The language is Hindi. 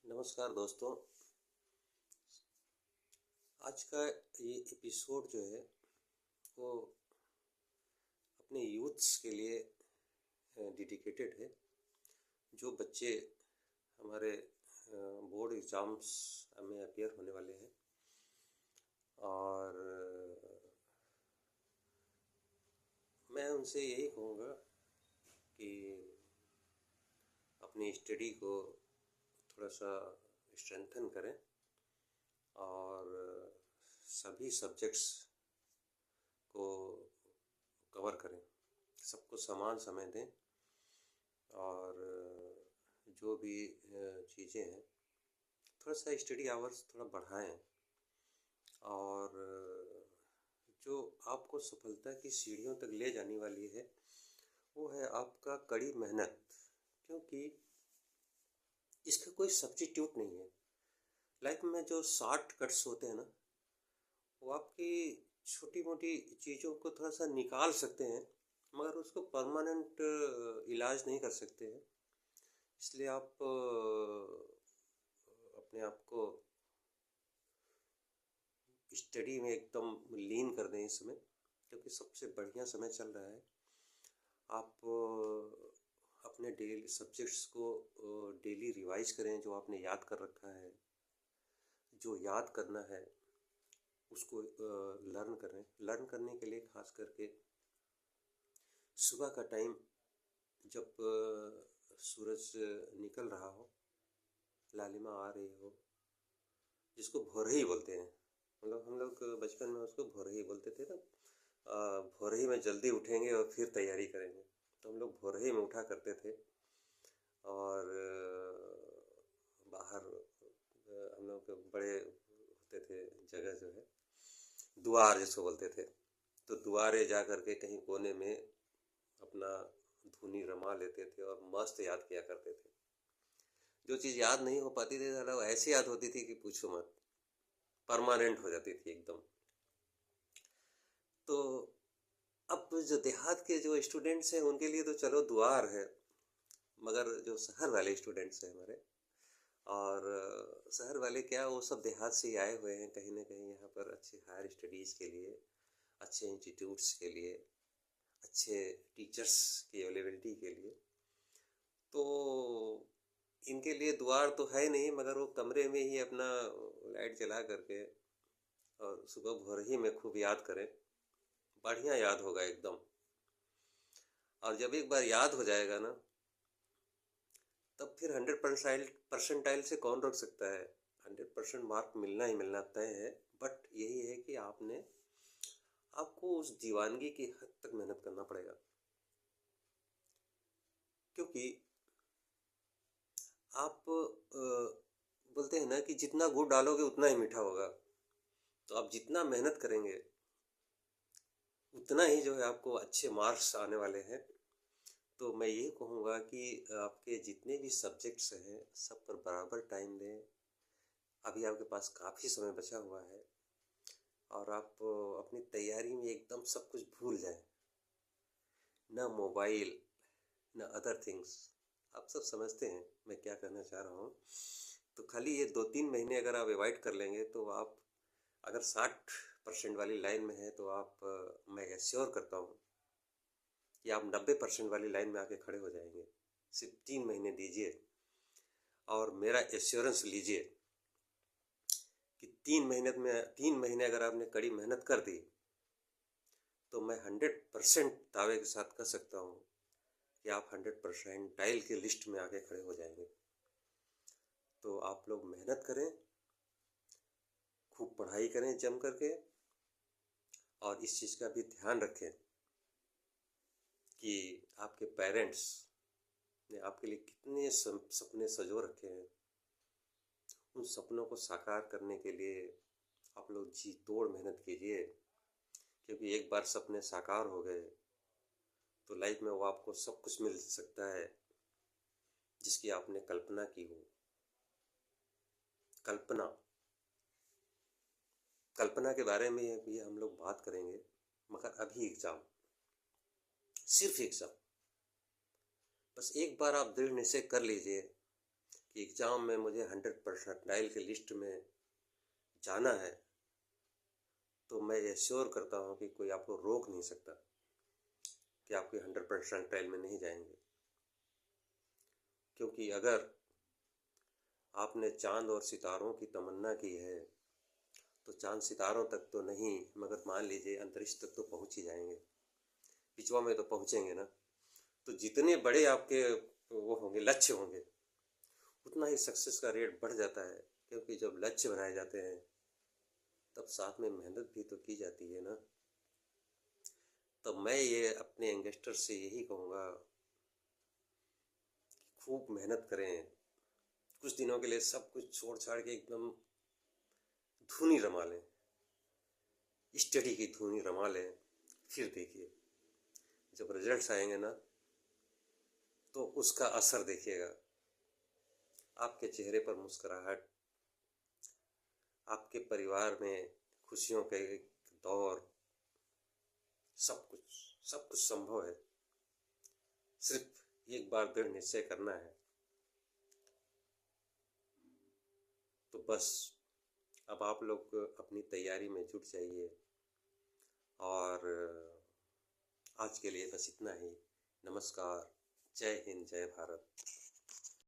नमस्कार दोस्तों। आज का ये एपिसोड जो है वो अपने यूथ्स के लिए डेडिकेटेड है। जो बच्चे हमारे बोर्ड एग्ज़ाम्स में अपीयर होने वाले हैं और मैं उनसे यही कहूँगा कि अपनी स्टडी को थोड़ा सा स्ट्रेंथन करें और सभी सब्जेक्ट्स को कवर करें, सबको समान समय दें और जो भी चीज़ें हैं थोड़ा सा स्टडी आवर्स थोड़ा बढ़ाएं और जो आपको सफलता की सीढ़ियों तक ले जाने वाली है वो है आपका कड़ी मेहनत, क्योंकि इसका कोई सब्स्टिट्यूट नहीं है। लाइफ में जो शॉर्टकट्स होते हैं ना, वो आपकी छोटी मोटी चीज़ों को थोड़ा सा निकाल सकते हैं मगर उसको परमानेंट इलाज नहीं कर सकते हैं। इसलिए आप अपने आप को स्टडी में एकदम लीन कर दें इस समय, क्योंकि सबसे बढ़िया समय चल रहा है। आप अपने डेली सब्जेक्ट्स को डेली रिवाइज करें, जो आपने याद कर रखा है, जो याद करना है उसको लर्न करें। लर्न करने के लिए खास करके सुबह का टाइम जब सूरज निकल रहा हो, लालिमा आ रही हो, जिसको भोरही बोलते हैं, मतलब हम लोग बचपन में उसको भोरही बोलते थे ना। भोरही में जल्दी उठेंगे और फिर तैयारी करेंगे, तो हम लोग भोरही में उठा करते थे और बाहर हम लोग बड़े होते थे जगह जो है द्वार जिसको बोलते थे, तो द्वारे जा कर के कहीं कोने में अपना धुनी रमा लेते थे और मस्त याद किया करते थे। जो चीज़ याद नहीं हो पाती थी वो ऐसी याद होती थी कि पूछो मत, परमानेंट हो जाती थी एकदम। तो अब जो देहात के जो स्टूडेंट्स हैं उनके लिए तो चलो द्वार है, मगर जो शहर वाले स्टूडेंट्स हैं हमारे, और शहर वाले क्या, वो सब देहात से ही आए हुए हैं कहीं ना कहीं यहाँ पर अच्छे हायर स्टडीज़ के लिए, अच्छे इंस्टीट्यूट्स के लिए, अच्छे टीचर्स की अवेलेबिलिटी के लिए। तो इनके लिए द्वार तो है नहीं, मगर वो कमरे में ही अपना लाइट जला करके और सुबह भोर ही में खूब याद करें, बढ़िया याद होगा एकदम। और जब एक बार याद हो जाएगा ना, तब फिर 100% से कौन रोक सकता है। 100% मार्क मिलना ही मिलना तय है। बट यही है कि आपको उस दीवानगी की हद तक मेहनत करना पड़ेगा, क्योंकि आप बोलते हैं ना कि जितना गुड़ डालोगे उतना ही मीठा होगा। तो आप जितना मेहनत करेंगे उतना ही जो है आपको अच्छे मार्क्स आने वाले हैं। तो मैं यही कहूँगा कि आपके जितने भी सब्जेक्ट्स हैं सब पर बराबर टाइम दें। अभी आपके पास काफ़ी समय बचा हुआ है और आप अपनी तैयारी में एकदम सब कुछ भूल जाएं, ना मोबाइल, ना अदर थिंग्स। आप सब समझते हैं मैं क्या कहना चाह रहा हूँ। तो खाली ये 2-3 महीने अगर आप अवॉइड कर लेंगे तो आप अगर 60% वाली लाइन में है तो आप मैं एश्योर करता हूँ कि आप 90% वाली लाइन में आके खड़े हो जाएंगे। सिर्फ 3 महीने दीजिए और मेरा एश्योरेंस लीजिए कि 3 महीने अगर आपने कड़ी मेहनत कर दी तो मैं 100% दावे के साथ कह सकता हूँ कि आप 100% टाइल की लिस्ट में आके खड़े हो जाएंगे। तो आप लोग मेहनत करें, खूब पढ़ाई करें जम करके, और इस चीज़ का भी ध्यान रखें कि आपके पेरेंट्स ने आपके लिए कितने सपने सजो रखे हैं। उन सपनों को साकार करने के लिए आप लोग जी तोड़ मेहनत कीजिए, क्योंकि एक बार सपने साकार हो गए तो लाइफ में वो आपको सब कुछ मिल सकता है जिसकी आपने कल्पना की हो। कल्पना के बारे में भी हम लोग बात करेंगे, मगर अभी सिर्फ एग्ज़ाम, बस एक बार आप दृढ़ निश्चय कर लीजिए कि एग्ज़ाम में मुझे 100 परसेंटाइल की लिस्ट में जाना है, तो मैं एश्योर करता हूँ कि कोई आपको रोक नहीं सकता कि आपके 100 परसेंटाइल में नहीं जाएंगे। क्योंकि अगर आपने चाँद और सितारों की तमन्ना की है, तो चाँद सितारों तक तो नहीं, मगर मान लीजिए अंतरिक्ष तक तो पहुँच ही जाएंगे, पिछवा में तो पहुँचेंगे ना। तो जितने बड़े आपके वो होंगे, लक्ष्य होंगे, उतना ही सक्सेस का रेट बढ़ जाता है। क्योंकि जब लक्ष्य बनाए जाते हैं तब साथ में मेहनत भी तो की जाती है ना। तो मैं ये अपने यंगस्टर से यही कहूँगा, खूब मेहनत करें, कुछ दिनों के लिए सब कुछ छोड़ छाड़ के एकदम धुनी रमा लें, स्टडी की धुनी रमा लें। फिर देखिए जब रिजल्ट्स आएंगे ना, तो उसका असर देखिएगा, आपके चेहरे पर मुस्कुराहट, आपके परिवार में खुशियों के दौर, सब कुछ संभव है। सिर्फ एक बार दृढ़ निश्चय करना है। तो बस अब आप लोग अपनी तैयारी में जुट जाइए। और आज के लिए बस इतना ही। नमस्कार। जय हिंद, जय भारत।